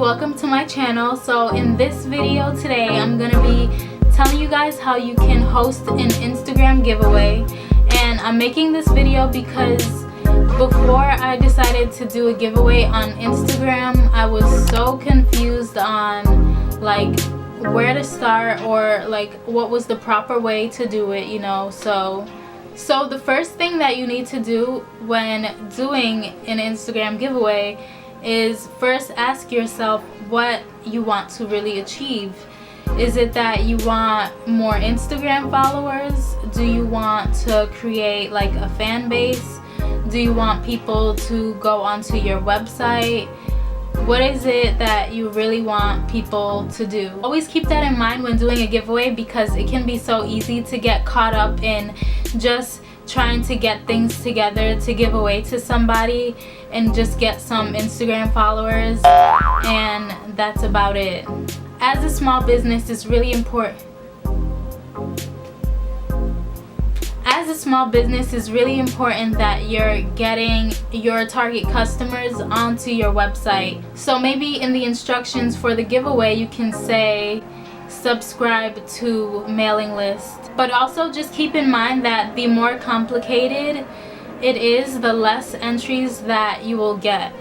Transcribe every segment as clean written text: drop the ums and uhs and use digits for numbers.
welcome to my channel. So in this video today, I'm gonna be telling you guys how you can host an Instagram giveaway. And I'm making this video because before I decided to do a giveaway on Instagram, I was so confused on like where to start or like what was the proper way to do it, you know. So the first thing that you need to do when doing an Instagram giveaway is first ask yourself what you want to really achieve. Is it that you want more Instagram followers? Do you want to create like a fan base? Do you want people to go onto your website? What is it that you really want people to do? Always keep that in mind when doing a giveaway, because it can be so easy to get caught up in just trying to get things together to give away to somebody and just get some Instagram followers, and that's about it. As a small business, it's really important. As a small business, it's really important that you're getting your target customers onto your website. So maybe in the instructions for the giveaway, you can say subscribe to mailing list. But also just keep in mind that the more complicated it is, the less entries that you will get.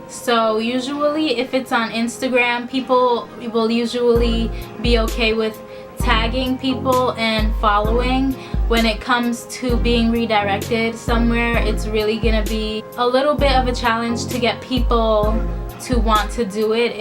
So usually if it's on Instagram, people will usually be okay with tagging people and following. When it comes to being redirected somewhere, it's really gonna be a little bit of a challenge to get people to want to do it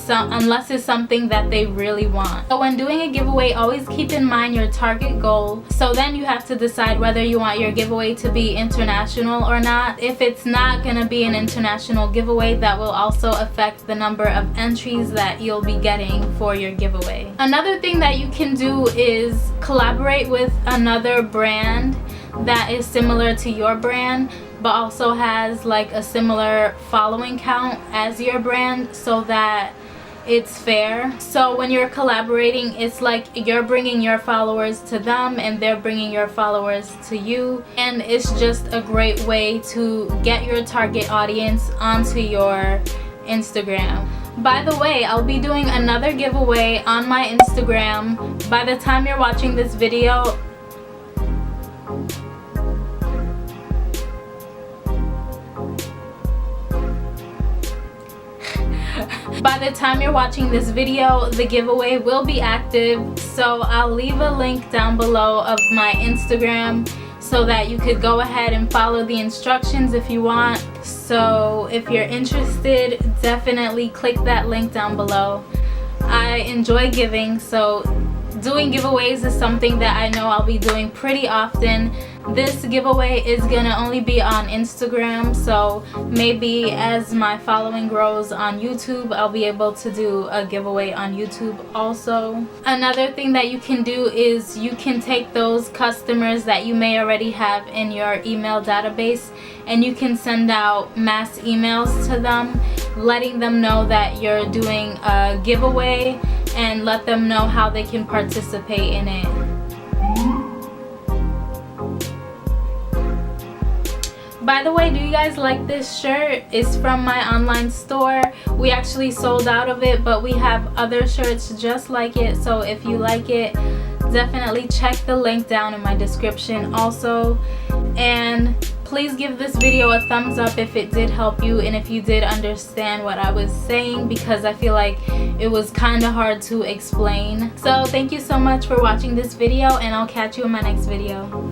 unless it's something that they really want. So when doing a giveaway, always keep in mind your target goal. So then you have to decide whether you want your giveaway to be international or not. If it's not gonna be an international giveaway, that will also affect the number of entries that you'll be getting for your giveaway. Another thing that you can do is collaborate with another brand that is similar to your brand but also has like a similar following count as your brand, so that it's fair. So when you're collaborating, it's like you're bringing your followers to them and they're bringing your followers to you, and it's just a great way to get your target audience onto your Instagram. By the way, I'll be doing another giveaway on my Instagram. By the time you're watching this video, the giveaway will be active. So I'll leave a link down below of my Instagram so that you could go ahead and follow the instructions if you want. So if you're interested, definitely click that link down below. I enjoy giving, so doing giveaways is something that I know I'll be doing pretty often. This giveaway is gonna only be on Instagram, so maybe as my following grows on YouTube, I'll be able to do a giveaway on YouTube also. Another thing that you can do is you can take those customers that you may already have in your email database and you can send out mass emails to them, letting them know that you're doing a giveaway and let them know how they can participate in it. By the way, do you guys like this shirt? It's from my online store. We actually sold out of it, but we have other shirts just like it. So if you like it, definitely check the link down in my description also. And please give this video a thumbs up if it did help you and if you did understand what I was saying, because I feel like it was kind of hard to explain. So thank you so much for watching this video, and I'll catch you in my next video.